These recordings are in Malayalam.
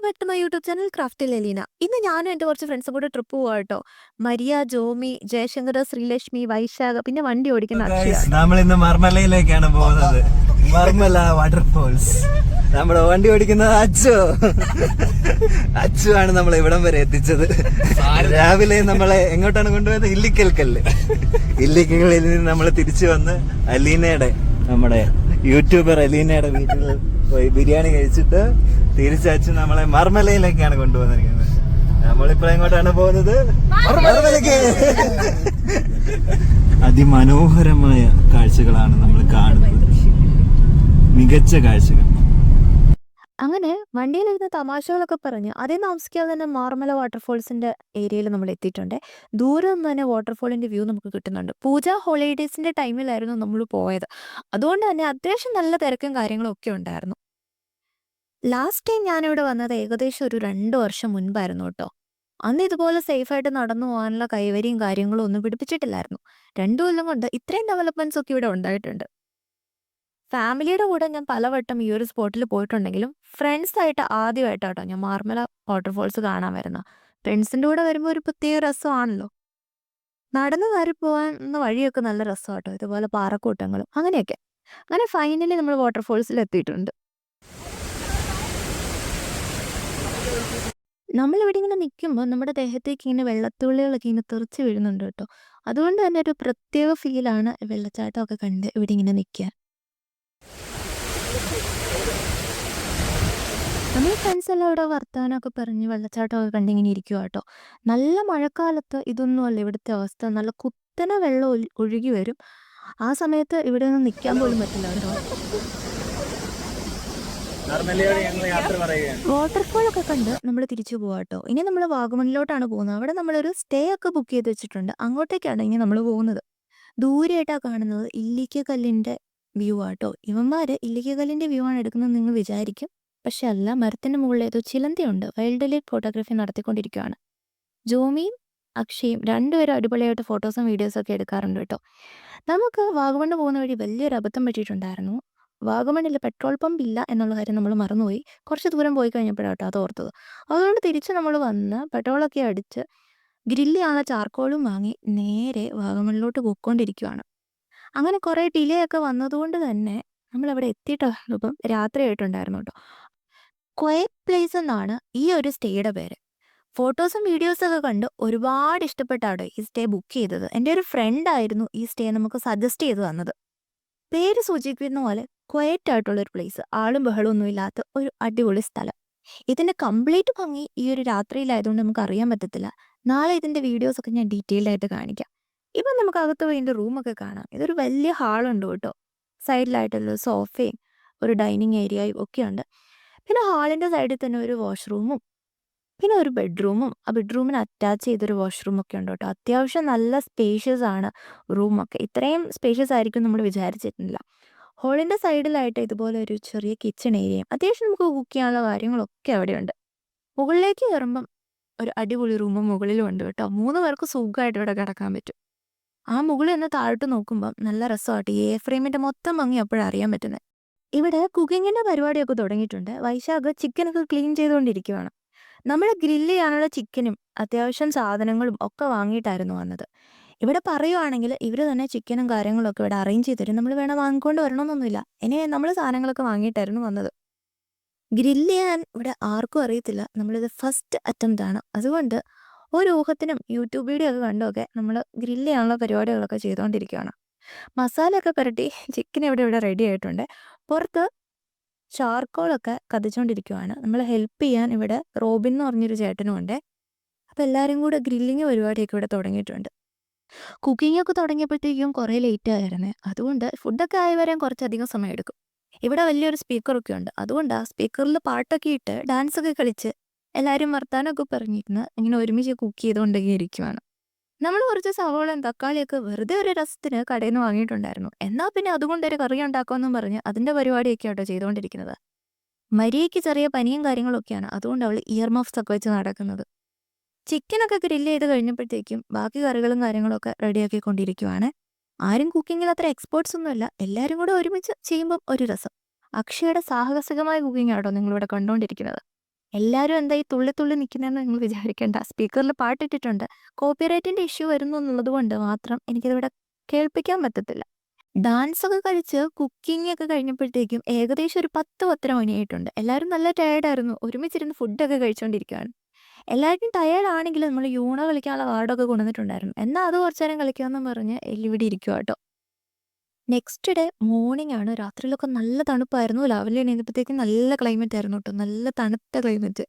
Back to my YouTube channel ക്രാഫ്റ്റിൽ എലീന. ഇന്ന് ഞാനും എൻ്റെ കുറച്ച് ഫ്രണ്ട്സും കൂടെ ട്രിപ്പ് പോവാ കേട്ടോ. മരിയ, ജോമി, ജയശങ്കർ, ശ്രീലക്ഷ്മി, വൈശാഖ, പിന്നെ വണ്ടി ഓടിക്കുന്ന അക്ഷയ. നമ്മൾ ഇന്ന് മർമലയിലേക്കാണ് പോകുന്നത്. മർമല വാട്ടർഫോൾസ്. നമ്മുടെ വണ്ടി ഓടിക്കുന്നത് അച്ചു ആണ് നമ്മളെ ഇവിടം വരെ എത്തിച്ചത്. രാവിലെ നമ്മളെ എങ്ങോട്ടാണ് കൊണ്ടുപോയത്? ഇല്ലിക്കലിൽ നിന്ന് നമ്മൾ തിരിച്ചു വന്ന് അലീനയുടെ, നമ്മുടെ യൂട്യൂബർ അലീനയുടെ വീട്ടിൽ പോയി ബിരിയാണി കഴിച്ചിട്ട് തിരിച്ചയച്ച് നമ്മളെ മർമലയിലേക്കാണ് കൊണ്ടുപോകുന്നത്. നമ്മളിപ്പോ എങ്ങോട്ടാണ് പോകുന്നത്? മർമലയ്ക്ക്. അതിമനോഹരമായ കാഴ്ചകളാണ് നമ്മൾ കാണുന്നത്, മികച്ച കാഴ്ചകൾ. അങ്ങനെ വണ്ടിയിലിരുന്ന് തമാശകളൊക്കെ പറഞ്ഞ് അതേ താമസിക്കാതെ തന്നെ മാർമല വാട്ടർഫോൾസിന്റെ ഏരിയയിൽ നമ്മൾ എത്തിയിട്ടുണ്ട്. ദൂരെ നിന്ന് തന്നെ വാട്ടർഫോളിന്റെ വ്യൂ നമുക്ക് കിട്ടുന്നുണ്ട്. പൂജ ഹോളിഡേയ്സിന്റെ ടൈമിലായിരുന്നു നമ്മൾ പോയത്. അതുകൊണ്ട് തന്നെ അത്യാവശ്യം നല്ല തിരക്കും കാര്യങ്ങളും ഒക്കെ ഉണ്ടായിരുന്നു. ലാസ്റ്റ് ടൈം ഞാനിവിടെ വന്നത് ഏകദേശം ഒരു 2 വർഷം മുൻപായിരുന്നു കേട്ടോ. അന്ന് ഇതുപോലെ സേഫായിട്ട് നടന്നു പോകാനുള്ള കൈവരിയും കാര്യങ്ങളും ഒന്നും പിടിപ്പിച്ചിട്ടില്ലായിരുന്നു. 2 കൊല്ലം കൊണ്ട് ഇത്രയും ഡെവലപ്മെന്റ്സ് ഒക്കെ ഇവിടെ ഉണ്ടായിട്ടുണ്ട്. ഫാമിലിയുടെ കൂടെ ഞാൻ പലവട്ടം ഈ ഒരു സ്പോട്ടിൽ പോയിട്ടുണ്ടെങ്കിലും ഫ്രണ്ട്സായിട്ട് ആദ്യമായിട്ടാട്ടോ ഞാൻ മാർമല വാട്ടർഫോൾസ് കാണാൻ വരുന്നത്. ഫ്രണ്ട്സിൻ്റെ കൂടെ വരുമ്പോൾ ഒരു പ്രത്യേക രസമാണല്ലോ. നടന്നു കയറി പോകാൻ വഴിയൊക്കെ നല്ല രസമാട്ടോ, ഇതുപോലെ പാറക്കൂട്ടങ്ങളും അങ്ങനെയൊക്കെ. അങ്ങനെ ഫൈനലി നമ്മൾ വാട്ടർഫോൾസിൽ എത്തിയിട്ടുണ്ട്. നമ്മളിവിടെ ഇങ്ങനെ നിൽക്കുമ്പോൾ നമ്മുടെ ദേഹത്തേക്ക് ഇങ്ങനെ വെള്ളത്തുള്ളികളൊക്കെ ഇങ്ങനെ തെറിച്ച് വീഴുന്നുണ്ട് കേട്ടോ. അതുകൊണ്ട് തന്നെ ഒരു പ്രത്യേക ഫീലാണ് വെള്ളച്ചാട്ടമൊക്കെ കണ്ട് ഇവിടെ ഇങ്ങനെ നിൽക്കുക. നമ്മൾ ഫ്രണ്ട്സ് എല്ലാം ഇവിടെ വർത്തമാനമൊക്കെ പറഞ്ഞ് വെള്ളച്ചാട്ടമൊക്കെ കണ്ടിങ്ങനെ ഇരിക്കുക കേട്ടോ. നല്ല മഴക്കാലത്ത് ഇതൊന്നുമല്ല ഇവിടുത്തെ അവസ്ഥ. നല്ല കുത്തനെ വെള്ളം ഒഴുകി വരും. ആ സമയത്ത് ഇവിടെ ഒന്നും നിൽക്കാൻ പോലും പറ്റില്ല കേട്ടോ. വാട്ടർഫോൾ ഒക്കെ കണ്ട് നമ്മൾ തിരിച്ചു പോവാ കേട്ടോ. ഇനി നമ്മൾ വാഗമണിലോട്ടാണ് പോകുന്നത്. അവിടെ നമ്മളൊരു സ്റ്റേ ഒക്കെ ബുക്ക് ചെയ്ത് വെച്ചിട്ടുണ്ട്. അങ്ങോട്ടേക്കാണ് ഇനി നമ്മൾ പോകുന്നത്. ദൂരെയായിട്ടാണ് കാണുന്നത് ഇല്ലിക്കക്കല്ലിന്റെ വ്യൂ ആട്ടോ. ഇവന്മാര് ഇല്ലിക്കക്കല്ലിന്റെ വ്യൂ ആണ് എടുക്കുന്നത് നിങ്ങൾ വിചാരിക്കും. പക്ഷെ അല്ല, മരത്തിന്റെ മുകളിൽ ഏതോ ചിലന്തിയുണ്ട്. വൈൽഡ് ലൈഫ് ഫോട്ടോഗ്രാഫി നടത്തിക്കൊണ്ടിരിക്കുകയാണ്. ജോമിയും അക്ഷയും രണ്ടുപേരും അടിപൊളിയായിട്ട് ഫോട്ടോസും വീഡിയോസും ഒക്കെ എടുക്കാറുണ്ട് കേട്ടോ. നമുക്ക് വാഗമണ് പോകുന്ന വഴി വലിയൊരു അബദ്ധം പറ്റിയിട്ടുണ്ടായിരുന്നു. വാഗമണിൽ പെട്രോൾ പമ്പ് ഇല്ല എന്നുള്ള കാര്യം നമ്മൾ മറന്നുപോയി. കുറച്ച് ദൂരം പോയി കഴിഞ്ഞപ്പോഴാട്ടോ അത് ഓർത്തത്. അതുകൊണ്ട് തിരിച്ച് നമ്മൾ വന്ന് പെട്രോളൊക്കെ അടിച്ച് ഗ്രില്ല് ചെയ്യാനുള്ള ചാർക്കോളും വാങ്ങി നേരെ വാഗമണിലോട്ട് പോയിക്കൊണ്ടിരിക്കുകയാണ്. അങ്ങനെ കുറേ ഡിലേ ഒക്കെ വന്നതുകൊണ്ട് തന്നെ നമ്മളവിടെ എത്തിയിട്ടപ്പം രാത്രി ആയിട്ടുണ്ടായിരുന്നു കേട്ടോ. ക്വയറ്റ് പ്ലേസ് എന്നാണ് ഈ ഒരു സ്റ്റേയുടെ പേര്. ഫോട്ടോസും വീഡിയോസും ഒക്കെ കണ്ട് ഒരുപാട് ഇഷ്ടപ്പെട്ടാണ് ഈ സ്റ്റേ ബുക്ക് ചെയ്തത്. എൻ്റെ ഒരു ഫ്രണ്ട് ആയിരുന്നു ഈ സ്റ്റേ നമുക്ക് സജസ്റ്റ് ചെയ്ത് തന്നത്. പേര് സൂചിപ്പിക്കുന്ന പോലെ ക്വയറ്റ് ആയിട്ടുള്ളൊരു പ്ലേസ്, ആളും ബഹളമൊന്നും ഇല്ലാത്ത ഒരു അടിപൊളി സ്ഥലം. ഇതിൻ്റെ കംപ്ലീറ്റ് ഭംഗി ഈ ഒരു രാത്രിയിലായതുകൊണ്ട് നമുക്ക് അറിയാൻ പറ്റത്തില്ല. നാളെ ഇതിൻ്റെ വീഡിയോസൊക്കെ ഞാൻ ഡീറ്റെയിൽഡ് ആയിട്ട് കാണിക്കാം. ഇപ്പം നമുക്ക് അകത്ത് പോയി ഇതിൻ്റെ റൂമൊക്കെ കാണാം. ഇതൊരു വലിയ ഹാളുണ്ട് കേട്ടോ. സൈഡിലായിട്ടുള്ള സോഫയും ഒരു ഡൈനിങ് ഏരിയയും ഒക്കെ ഉണ്ട്. പിന്നെ ഹാളിൻ്റെ സൈഡിൽ തന്നെ ഒരു വാഷ്റൂമും പിന്നെ ഒരു ബെഡ്റൂമും ആ ബെഡ്റൂമിന് അറ്റാച്ച് ചെയ്തൊരു വാഷ്റൂമൊക്കെ ഉണ്ട് കേട്ടോ. അത്യാവശ്യം നല്ല സ്പേഷ്യസ് ആണ് റൂമൊക്കെ. ഇത്രയും സ്പേഷ്യസ് ആയിരിക്കും നമ്മൾ വിചാരിച്ചിട്ടില്ല. ഹോളിൻ്റെ സൈഡിലായിട്ട് ഇതുപോലെ ഒരു ചെറിയ കിച്ചൺ ഏരിയയും അത്യാവശ്യം നമുക്ക് കുക്ക് ചെയ്യാനുള്ള കാര്യങ്ങളൊക്കെ അവിടെയുണ്ട്. മുകളിലേക്ക് കയറുമ്പം ഒരു അടിപൊളി റൂമും മുകളിലും ഉണ്ട് കേട്ടോ. 3 പേർക്ക് സുഖമായിട്ട് ഇവിടെ കിടക്കാൻ പറ്റും. ആ മുകളിൽ നിന്ന് താഴോട്ട് നോക്കുമ്പം നല്ല രസമായിട്ട് ഈ ഫ്രെയിമിൻ്റെ മൊത്തം ഭംഗി അപ്പോഴാണ് അറിയാൻ പറ്റുന്നത്. ഇവിടെ കുക്കിങ്ങിൻ്റെ പരിപാടിയൊക്കെ തുടങ്ങിയിട്ടുണ്ട്. വൈശാഖ് ചിക്കനൊക്കെ ക്ലീൻ ചെയ്തുകൊണ്ടിരിക്കുകയാണ്. നമ്മൾ ഗ്രില്ല് ചെയ്യാനുള്ള ചിക്കനും അത്യാവശ്യം സാധനങ്ങളും ഒക്കെ വാങ്ങിയിട്ടായിരുന്നു വന്നത്. ഇവിടെ പറയുവാണെങ്കിൽ ഇവർ തന്നെ ചിക്കനും കാര്യങ്ങളൊക്കെ ഇവിടെ അറേഞ്ച് ചെയ്ത് തരും. നമ്മൾ വേണം വാങ്ങിക്കൊണ്ട് വരണമെന്നൊന്നുമില്ല. ഇനി നമ്മൾ സാധനങ്ങളൊക്കെ വാങ്ങിയിട്ടായിരുന്നു വന്നത്. ഗ്രില്ല് ചെയ്യാൻ ഇവിടെ ആർക്കും അറിയത്തില്ല. നമ്മളിത് ഫസ്റ്റ് അറ്റംപ്റ്റ് ആണ്. അതുകൊണ്ട് ഒരു ഊഹത്തിനും യൂട്യൂബ് വീഡിയോ ഒക്കെ കണ്ടൊക്കെ നമ്മൾ ഗ്രില്ല് ചെയ്യാനുള്ള പരിപാടികളൊക്കെ ചെയ്തുകൊണ്ടിരിക്കുകയാണ്. മസാലയൊക്കെ പുരട്ടി ചിക്കൻ ഇവിടെ റെഡി ആയിട്ടുണ്ട്. പുറത്ത് ചാർക്കോളൊക്കെ കത്തിച്ചുകൊണ്ടിരിക്കുകയാണ്. നമ്മൾ ഹെൽപ്പ് ചെയ്യാൻ ഇവിടെ റോബിൻ എന്ന് പറഞ്ഞൊരു ചേട്ടനും ഉണ്ട്. അപ്പോൾ എല്ലാവരും കൂടെ ഗ്രില്ലിങ് പരിപാടിയൊക്കെ ഇവിടെ തുടങ്ങിയിട്ടുണ്ട്. കുക്കിംഗ് ഒക്കെ തുടങ്ങിയപ്പോഴത്തേക്കും കുറേ ലേറ്റ് ആയിരുന്നേ. അതുകൊണ്ട് ഫുഡൊക്കെ ആയി വരാൻ കുറച്ചധികം സമയം എടുക്കും. ഇവിടെ വലിയൊരു സ്പീക്കറൊക്കെ ഉണ്ട്. അതുകൊണ്ട് ആ സ്പീക്കറിൽ പാട്ടൊക്കെ ഇട്ട് ഡാൻസൊക്കെ കളിച്ച് എല്ലാവരും വർത്താനമൊക്കെ പറഞ്ഞിരുന്ന് ഇങ്ങനെ ഒരുമിച്ച് കുക്ക് ചെയ്തുകൊണ്ടൊക്കെ ഇരിക്കുവാണ്. നമ്മൾ കുറച്ച് സവോളയും തക്കാളിയൊക്കെ വെറുതെ ഒരു രസത്തിന് കടയിൽ നിന്ന് വാങ്ങിയിട്ടുണ്ടായിരുന്നു. എന്നാൽ പിന്നെ അതുകൊണ്ടൊരു കറി ഉണ്ടാക്കുമെന്നും പറഞ്ഞ് അതിൻ്റെ പരിപാടിയൊക്കെ ആട്ടോ ചെയ്തുകൊണ്ടിരിക്കുന്നത്. മരിയയ്ക്ക് ചെറിയ പനിയും കാര്യങ്ങളൊക്കെയാണ്. അതുകൊണ്ട് അവൾ ഇയർ മഫ്സ് ഒക്കെ വെച്ച് നടക്കുന്നത്. ചിക്കനൊക്കെ ഗ്രില്ല് ചെയ്ത് കഴിഞ്ഞപ്പോഴത്തേക്കും ബാക്കി കറികളും കാര്യങ്ങളൊക്കെ റെഡിയാക്കിക്കൊണ്ടിരിക്കുവാണ്. ആരും കുക്കിങ്ങിൽ അത്ര എക്സ്പേർട്സ് ഒന്നുമല്ല. എല്ലാവരും കൂടെ ഒരുമിച്ച് ചെയ്യുമ്പം ഒരു രസം. അക്ഷയുടെ സാഹസികമായ കുക്കിംഗ് ആട്ടോ നിങ്ങളിവിടെ കണ്ടുകൊണ്ടിരിക്കുന്നത്. എല്ലാവരും എന്താ ഈ തുള്ളി തുള്ളി നിൽക്കുന്നതെന്ന് നിങ്ങൾ വിചാരിക്കേണ്ട. സ്പീക്കറിൽ പാട്ടിട്ടിട്ടുണ്ട്. കോപ്പിറൈറ്റിന്റെ ഇഷ്യൂ വരുന്നു എന്നുള്ളത് കൊണ്ട് മാത്രം എനിക്കിതിവിടെ കേൾപ്പിക്കാൻ പറ്റത്തില്ല. ഡാൻസ് ഒക്കെ കളിച്ച് കുക്കിംഗ് ഒക്കെ കഴിഞ്ഞപ്പോഴത്തേക്കും ഏകദേശം ഒരു 10-10:30 മണിയായിട്ടുണ്ട്. എല്ലാവരും നല്ല ടയേർഡായിരുന്നു. ഒരുമിച്ചിരുന്ന് ഫുഡൊക്കെ കഴിച്ചുകൊണ്ടിരിക്കുകയാണ്. എല്ലാവരും ടയേർഡാണെങ്കിലും നമ്മൾ യൂണോ കളിക്കാനുള്ള കാർഡൊക്കെ കൊണ്ടുവന്നിട്ടുണ്ടായിരുന്നു. എന്നാൽ അത് കുറച്ച് നേരം കളിക്കാമെന്ന് പറഞ്ഞ് ഇവിടെ ഇരിക്കുക കേട്ടോ. നെക്സ്റ്റ് ഡേ മോർണിംഗ് ആണ്. രാത്രിയിലൊക്കെ നല്ല തണുപ്പായിരുന്നു. രാവിലെ എണീറ്റപ്പോഴത്തേക്കും നല്ല ക്ലൈമറ്റ് ആയിരുന്നു കേട്ടോ. നല്ല തണുത്ത ക്ലൈമറ്റ്.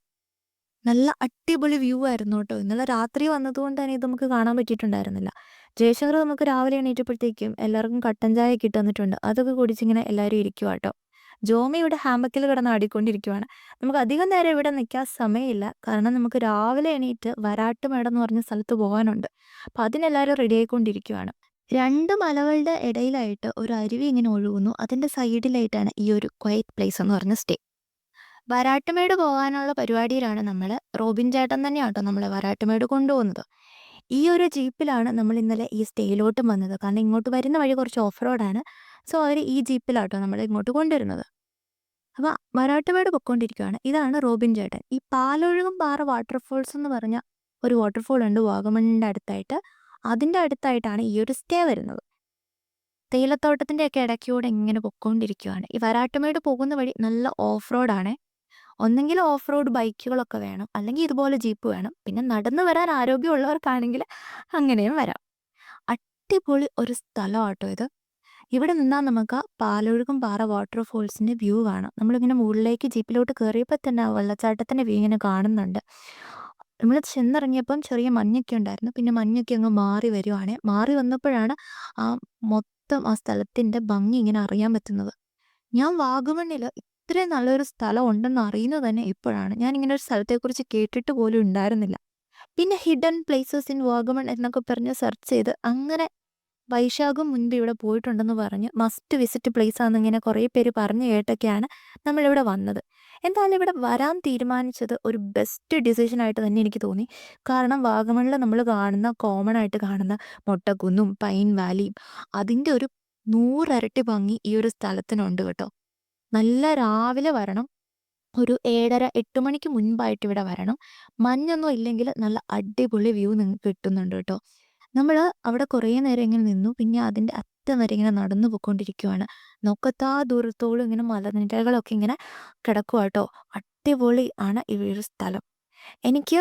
നല്ല അടിപൊളി വ്യൂ ആയിരുന്നു കേട്ടോ. ഇന്നലെ രാത്രി വന്നതുകൊണ്ട് തന്നെ ഇത് നമുക്ക് കാണാൻ പറ്റിയിട്ടുണ്ടായിരുന്നില്ല. ജയശങ്കർ നമുക്ക് രാവിലെ എണീറ്റപ്പോഴത്തേക്കും എല്ലാവർക്കും കട്ടൻ ചായ ഒക്കെ ഇട്ട് തന്നിട്ടുണ്ട്. അതൊക്കെ കുടിച്ചിങ്ങനെ എല്ലാവരും ഇരിക്കുക കേട്ടോ. ജോമി ഇവിടെ ഹാമക്കിൽ കിടന്ന് ആടിക്കൊണ്ടിരിക്കുവാണ്. നമുക്ക് അധികം നേരം ഇവിടെ നിൽക്കാൻ സമയമില്ല. കാരണം നമുക്ക് രാവിലെ എണീറ്റ് വരാട്ടുമേട് എന്ന് പറഞ്ഞ സ്ഥലത്ത് പോകാനുണ്ട്. അപ്പം അതിനെല്ലാവരും റെഡി ആയിക്കൊണ്ടിരിക്കുവാണ്. 2 മലകളുടെ ഇടയിലായിട്ട് ഒരു അരുവി ഇങ്ങനെ ഒഴുകുന്നു. അതിൻ്റെ സൈഡിലായിട്ടാണ് ഈ ഒരു ക്വയറ്റ് പ്ലേസ് എന്ന് പറഞ്ഞ സ്റ്റേ. വരാട്ടുമേട് പോകാനുള്ള പരിപാടിയിലാണ് നമ്മൾ. റോബിൻ ചേട്ടൻ തന്നെയാട്ടോ നമ്മളെ വരാട്ടുമേട് കൊണ്ടുപോകുന്നത്. ഈ ഒരു ജീപ്പിലാണ് നമ്മൾ ഇന്നലെ ഈ സ്റ്റേയിലോട്ടും വന്നത്. കാരണം ഇങ്ങോട്ട് വരുന്ന വഴി കുറച്ച് ഓഫ് റോഡാണ്. സോ അവർ ഈ ജീപ്പിലാട്ടോ നമ്മളെ ഇങ്ങോട്ട് കൊണ്ടുവരുന്നത്. അപ്പോൾ വരാട്ടുമേട് പൊയ്ക്കൊണ്ടിരിക്കുകയാണ്. ഇതാണ് റോബിൻ ചേട്ടൻ. ഈ പാലൊഴുകും പാറ വാട്ടർഫോൾസ് എന്ന് പറഞ്ഞ ഒരു വാട്ടർഫോൾ ഉണ്ട് വാഗമണിൻ്റെ അടുത്തായിട്ട്. അതിൻ്റെ അടുത്തായിട്ടാണ് ഈ ഒരു സ്റ്റേ വരുന്നത്. തേയിലത്തോട്ടത്തിൻ്റെയൊക്കെ ഇടയ്ക്കൂടെ ഇങ്ങനെ പൊയ്ക്കൊണ്ടിരിക്കുകയാണ്. ഈ വരാട്ടുമേട് പോകുന്ന വഴി നല്ല ഓഫ് റോഡാണ്. ഒന്നെങ്കിൽ ഓഫ് റോഡ് ബൈക്കുകളൊക്കെ വേണം, അല്ലെങ്കിൽ ഇതുപോലെ ജീപ്പ് വേണം. പിന്നെ നടന്നു വരാൻ ആരോഗ്യമുള്ളവർക്കാണെങ്കിൽ അങ്ങനെയും വരാം. അടിപൊളി ഒരു സ്ഥലമാട്ടോ ഇത്. ഇവിടെ നിന്നാൽ നമുക്ക് പാലൊഴുകും പാറ വാട്ടർഫോൾസിൻ്റെ വ്യൂ കാണാം. നമ്മളിങ്ങനെ മുകളിലേക്ക് ജീപ്പിലോട്ട് കയറിയപ്പോൾ തന്നെ ആ വെള്ളച്ചാട്ടത്തിൻ്റെ വ്യൂ ഇങ്ങനെ കാണുന്നുണ്ട്. നമ്മൾ ചെന്നിറങ്ങിയപ്പം ചെറിയ മഞ്ഞൊക്കെ ഉണ്ടായിരുന്നു. പിന്നെ മഞ്ഞൊക്കെ അങ്ങ് മാറി വരുവാണ്. മാറി വന്നപ്പോഴാണ് ആ മൊത്തം ആ സ്ഥലത്തിൻ്റെ ഭംഗി ഇങ്ങനെ അറിയാൻ പറ്റുന്നത്. ഞാൻ വാഗമണ്ണിൽ ഇത്രയും നല്ലൊരു സ്ഥലം ഉണ്ടെന്ന് അറിയുന്നത് തന്നെ ഇപ്പോഴാണ്. ഞാനിങ്ങനെ ഒരു സ്ഥലത്തെക്കുറിച്ച് കേട്ടിട്ട് പോലും ഉണ്ടായിരുന്നില്ല. പിന്നെ ഹിഡൻ പ്ലേസസ് ഇൻ വാഗമൺ എന്നൊക്കെ പറഞ്ഞ് സെർച്ച് ചെയ്ത് അങ്ങനെ വൈശാഖം മുൻപ് ഇവിടെ പോയിട്ടുണ്ടെന്ന് പറഞ്ഞ് മസ്റ്റ് വിസിറ്റ് പ്ലേസ് ആണെന്ന് ഇങ്ങനെ കുറേ പേര് പറഞ്ഞു കേട്ടൊക്കെയാണ് നമ്മളിവിടെ വന്നത്. എന്തായാലും ഇവിടെ വരാൻ തീരുമാനിച്ചത് ഒരു ബെസ്റ്റ് ഡിസിഷനായിട്ട് തന്നെ എനിക്ക് തോന്നി. കാരണം വാഗമണിൽ നമ്മൾ കാണുന്ന കോമൺ ആയിട്ട് കാണുന്ന മൊട്ടക്കുന്നും പൈൻ വാലിയും അതിൻ്റെ ഒരു 100 ഇരട്ടി ഭംഗി ഈ ഒരു സ്ഥലത്തിനുണ്ട് കേട്ടോ. നല്ല രാവിലെ വരണം. ഒരു 7:30-8 മണിക്ക് മുൻപായിട്ട് ഇവിടെ വരണം. മഞ്ഞൊന്നും ഇല്ലെങ്കിൽ നല്ല അടിപൊളി വ്യൂ നിങ്ങൾക്ക് കിട്ടുന്നുണ്ട് കേട്ടോ. നമ്മൾ അവിടെ കുറേ നേരം ഇങ്ങനെ നിന്നു. പിന്നെ അതിൻ്റെ അറ്റം വരെ ഇങ്ങനെ നടന്നു പോയിക്കൊണ്ടിരിക്കുവാണ്. നോക്കത്താ ദൂരത്തോളം ഇങ്ങനെ മലനിരകളൊക്കെ ഇങ്ങനെ കിടക്കുക കേട്ടോ. അടിപൊളി ആണ് ഈ ഒരു സ്ഥലം. എനിക്ക്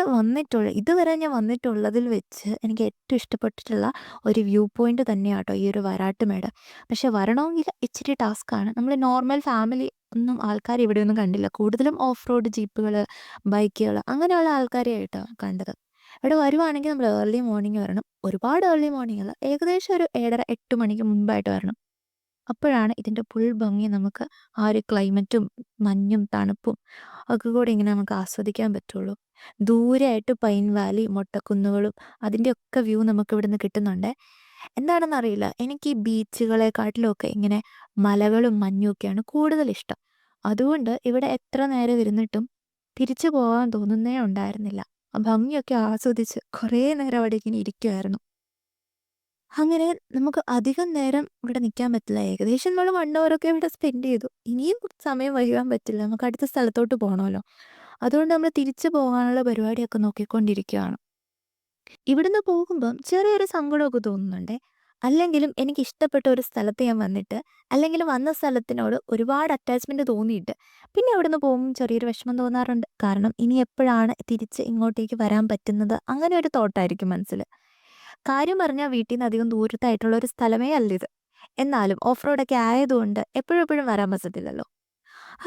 ഇതുവരെ ഞാൻ വന്നിട്ടുള്ളതിൽ വെച്ച് എനിക്ക് ഏറ്റവും ഇഷ്ടപ്പെട്ടിട്ടുള്ള ഒരു വ്യൂ പോയിന്റ് തന്നെയാട്ടോ ഈ ഒരു വരാട്ടുമേട്. പക്ഷെ വരണമെങ്കിൽ ഇച്ചിരി ടാസ്ക്കാണ്. നമ്മൾ നോർമൽ ഫാമിലി ഒന്നും ആൾക്കാർ ഇവിടെയൊന്നും കണ്ടില്ല. കൂടുതലും ഓഫ് റോഡ് ജീപ്പുകൾ, ബൈക്കുകൾ അങ്ങനെയുള്ള ആൾക്കാരെയായിട്ടാണ് കണ്ടത്. ഇവിടെ വരുവാണെങ്കിൽ നമ്മൾ ഏർലി മോർണിംഗ് വരണം. ഒരുപാട് ഏർലി മോർണിംഗ് അല്ല, ഏകദേശം ഒരു 7:30-8 മണിക്ക് മുൻപായിട്ട് വരണം. അപ്പോഴാണ് ഇതിൻ്റെ ഫുൾ ഭംഗി നമുക്ക് ആ ഒരു ക്ലൈമറ്റും മഞ്ഞും തണുപ്പും ഒക്കെ കൂടി ഇങ്ങനെ നമുക്ക് ആസ്വദിക്കാൻ പറ്റുള്ളൂ. ദൂരെയായിട്ട് പൈൻ വാലി, മൊട്ടക്കുന്നുകളും അതിൻ്റെയൊക്കെ വ്യൂ നമുക്ക് ഇവിടുന്ന് കിട്ടുന്നുണ്ട്. എന്താണെന്നറിയില്ല, എനിക്ക് ഈ ബീച്ചുകളെക്കാട്ടിലുമൊക്കെ ഇങ്ങനെ മലകളും മഞ്ഞും ഒക്കെയാണ് കൂടുതൽ ഇഷ്ടം. അതുകൊണ്ട് ഇവിടെ എത്ര നേരം ഇരുന്നിട്ടും തിരിച്ചു പോകാൻ തോന്നുന്നേ ഉണ്ടായിരുന്നില്ല. ആ ഭംഗിയൊക്കെ ആസ്വദിച്ച് കുറേ നേരം അവിടെ ഇങ്ങനെ ഇരിക്കുമായിരുന്നു. അങ്ങനെ നമുക്ക് അധികം നേരം ഇവിടെ നിൽക്കാൻ പറ്റില്ല. ഏകദേശം നമ്മൾ 1 ഹവറൊക്കെ ഇവിടെ സ്പെൻഡ് ചെയ്തു. ഇനിയും സമയം വൈകാൻ പറ്റില്ല. നമുക്ക് അടുത്ത സ്ഥലത്തോട്ട് പോകണമല്ലോ. അതുകൊണ്ട് നമ്മൾ തിരിച്ചു പോകാനുള്ള പരിപാടിയൊക്കെ നോക്കിക്കൊണ്ടിരിക്കുകയാണ്. ഇവിടുന്ന് പോകുമ്പം ചെറിയൊരു സങ്കടമൊക്കെ തോന്നുന്നുണ്ടേ. അല്ലെങ്കിലും എനിക്ക് ഇഷ്ടപ്പെട്ട ഒരു സ്ഥലത്ത് ഞാൻ വന്നിട്ട്, അല്ലെങ്കിൽ വന്ന സ്ഥലത്തിനോട് ഒരുപാട് അറ്റാച്ച്മെൻറ്റ് തോന്നിയിട്ട് പിന്നെ അവിടുന്ന് പോകുമ്പോൾ ചെറിയൊരു വിഷമം തോന്നാറുണ്ട്. കാരണം ഇനി എപ്പോഴാണ് തിരിച്ച് ഇങ്ങോട്ടേക്ക് വരാൻ പറ്റുന്നത്, അങ്ങനെ ഒരു തോട്ടായിരിക്കും മനസ്സിൽ. കാര്യം പറഞ്ഞാൽ വീട്ടിൽ നിന്ന് അധികം ദൂരത്തായിട്ടുള്ള ഒരു സ്ഥലമേ അല്ല ഇത്. എന്നാലും ഓഫ് റോഡൊക്കെ ആയതുകൊണ്ട് എപ്പോഴും വരാൻ പറ്റത്തില്ലല്ലോ.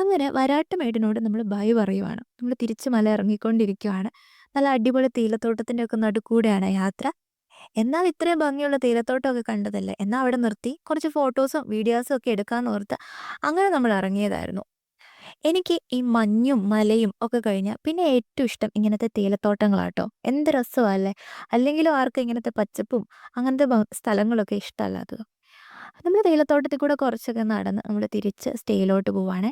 അങ്ങനെ വരാട്ടുമേടിനോട് നമ്മൾ ബൈ പറയുവാണ്. നമ്മൾ തിരിച്ച് മല ഇറങ്ങിക്കൊണ്ടിരിക്കുകയാണ്. നല്ല അടിപൊളി തേയിലത്തോട്ടത്തിൻ്റെ ഒക്കെ നടുക്കൂടെയാണ് യാത്ര. എന്നാൽ ഇത്രയും ഭംഗിയുള്ള തേയിലത്തോട്ടമൊക്കെ കണ്ടതല്ലേ, എന്നാൽ അവിടെ നിർത്തി കുറച്ച് ഫോട്ടോസും വീഡിയോസും ഒക്കെ എടുക്കാമെന്ന് ഓർത്ത് അങ്ങനെ നമ്മൾ ഇറങ്ങിയതായിരുന്നു. എനിക്ക് ഈ മഞ്ഞും മലയും ഒക്കെ കഴിഞ്ഞാൽ പിന്നെ ഏറ്റവും ഇഷ്ടം ഇങ്ങനത്തെ തേയിലത്തോട്ടങ്ങളാട്ടോ. എന്ത് രസമല്ലേ. അല്ലെങ്കിലും ആർക്കും ഇങ്ങനത്തെ പച്ചപ്പും അങ്ങനത്തെ സ്ഥലങ്ങളൊക്കെ ഇഷ്ടമല്ലാത്തത്. നമ്മൾ തേയിലത്തോട്ടത്തിൽ കൂടെ കുറച്ചൊക്കെ നടന്ന് നമ്മൾ തിരിച്ച് സ്റ്റേയിലോട്ട് പോവാണ്.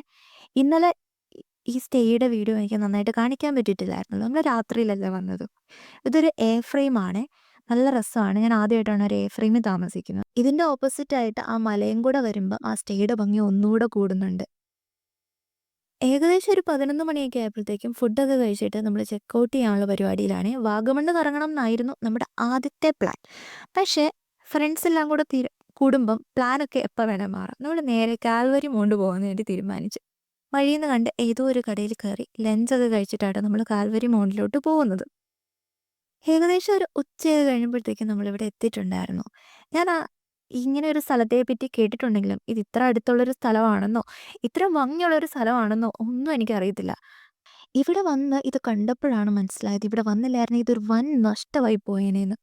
ഇന്നലെ ഈ സ്റ്റേയുടെ വീഡിയോ എനിക്ക് നന്നായിട്ട് കാണിക്കാൻ പറ്റിയിട്ടില്ലായിരുന്നല്ലോ. നമ്മൾ രാത്രിയിലല്ലേ വന്നത്. ഇതൊരു എയർ ഫ്രെയിമാണ്. നല്ല രസമാണ്. ഞാൻ ആദ്യമായിട്ടാണ് ഒരു എയർ ഫ്രെയിമിൽ താമസിക്കുന്നത്. ഇതിൻ്റെ ഓപ്പോസിറ്റായിട്ട് ആ മലയും കൂടെ വരുമ്പോൾ ആ സ്റ്റേയുടെ ഭംഗി ഒന്നുകൂടെ കൂടുന്നുണ്ട്. ഏകദേശം ഒരു 11 മണിയൊക്കെ ആയപ്പോഴത്തേക്കും ഫുഡൊക്കെ കഴിച്ചിട്ട് നമ്മൾ ചെക്കൗട്ട് ചെയ്യാനുള്ള പരിപാടിയിലാണ്. വാഗമണ്ണ് കറങ്ങണം എന്നായിരുന്നു നമ്മുടെ ആദ്യത്തെ പ്ലാൻ. പക്ഷേ ഫ്രണ്ട്സ് എല്ലാം കൂടെ കൂടുമ്പം പ്ലാനൊക്കെ എപ്പോൾ വേണേൽ മാറാം. നമ്മൾ നേരെ കാൽവരി മൗണ്ട് പോകാൻ വേണ്ടി തീരുമാനിച്ചു. വഴിയിൽ നിന്ന് കണ്ട് ഏതോ ഒരു കടയിൽ കയറി ലഞ്ചൊക്കെ കഴിച്ചിട്ടാണ് നമ്മൾ കാൽവരി മൗണ്ടിലോട്ട് പോകുന്നത്. ഏകദേശം ഒരു ഉച്ചയൊക്കെ കഴിയുമ്പോഴത്തേക്കും നമ്മളിവിടെ എത്തിയിട്ടുണ്ടായിരുന്നു. ഞാൻ ഇങ്ങനെ ഒരു സ്ഥലത്തെ പറ്റി കേട്ടിട്ടുണ്ടെങ്കിലും ഇത് ഇത്ര അടുത്തുള്ളൊരു സ്ഥലമാണെന്നോ ഇത്ര ഭംഗിയുള്ളൊരു സ്ഥലമാണെന്നോ ഒന്നും എനിക്കറിയത്തില്ല. ഇവിടെ വന്ന് ഇത് കണ്ടപ്പോഴാണ് മനസ്സിലായത് ഇവിടെ വന്നില്ലായിരുന്നെങ്കിൽ ഇതൊരു വൻ നഷ്ടമായി പോയേനേന്ന്.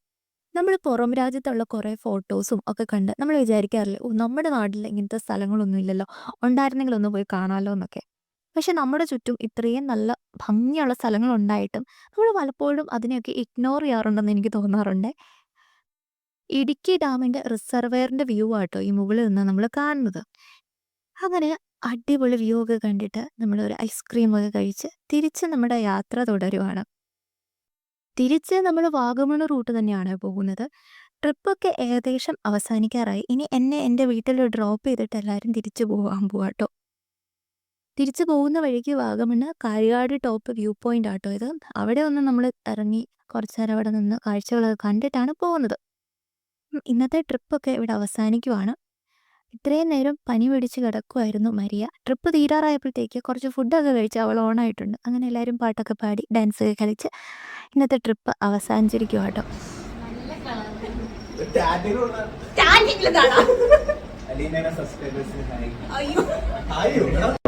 നമ്മൾ പുറം രാജ്യത്തുള്ള കുറേ ഫോട്ടോസും ഒക്കെ കണ്ട് നമ്മൾ വിചാരിക്കാറില്ലേ, ഓ നമ്മുടെ നാട്ടിൽ ഇങ്ങനത്തെ സ്ഥലങ്ങളൊന്നും ഇല്ലല്ലോ, ഉണ്ടായിരുന്നെങ്കിൽ ഒന്ന് പോയി കാണാമല്ലോ എന്നൊക്കെ. പക്ഷെ നമ്മുടെ ചുറ്റും ഇത്രയും നല്ല ഭംഗിയുള്ള സ്ഥലങ്ങളുണ്ടായിട്ടും നമ്മൾ പലപ്പോഴും അതിനെയൊക്കെ ഇഗ്നോർ ചെയ്യാറുണ്ടെന്ന് എനിക്ക് തോന്നാറുണ്ട്. ഇടുക്കി ഡാമിൻ്റെ റിസർവയറിൻ്റെ വ്യൂ ആട്ടോ ഈ മുകളിൽ നിന്ന് നമ്മൾ കാണുന്നത്. അങ്ങനെ അടിപൊളി വ്യൂ ഒക്കെ കണ്ടിട്ട് നമ്മളൊരു ഐസ്ക്രീമൊക്കെ കഴിച്ച് തിരിച്ച് നമ്മുടെ യാത്ര തുടരുവാണ്. തിരിച്ച് നമ്മൾ വാഗമണ് റൂട്ട് തന്നെയാണ് പോകുന്നത്. ട്രിപ്പൊക്കെ ഏകദേശം അവസാനിക്കാറായി. ഇനി എന്നെ എൻ്റെ വീട്ടിൽ ഡ്രോപ്പ് ചെയ്തിട്ട് എല്ലാവരും തിരിച്ചു പോകാൻ പോവാട്ടോ. തിരിച്ചു പോകുന്ന വഴിക്ക് Vagamon Karikad top view point ആട്ടോ ഇത്. അവിടെ ഒന്ന് നമ്മൾ ഇറങ്ങി കുറച്ച് നേരം അവിടെ നിന്ന് കാഴ്ചകളൊക്കെ കണ്ടിട്ടാണ് പോകുന്നത്. ഇന്നത്തെ ട്രിപ്പൊക്കെ ഇവിടെ അവസാനിക്കുവാണ്. ഇത്രയും നേരം പനി പിടിച്ച് കിടക്കുമായിരുന്നു മരിയ. ട്രിപ്പ് തീരാറായപ്പോഴത്തേക്ക് കുറച്ച് ഫുഡൊക്കെ കഴിച്ച് അവൾ ഓണായിട്ടുണ്ട്. അങ്ങനെ എല്ലാവരും പാട്ടൊക്കെ പാടി ഡാൻസ് ഒക്കെ കളിച്ച് ഇന്നത്തെ ട്രിപ്പ് അവസാനിച്ചിരിക്കുക കേട്ടോ. അലീനയുടെ സബ്സ്ക്രൈബേഴ്സിന് ഹായ്.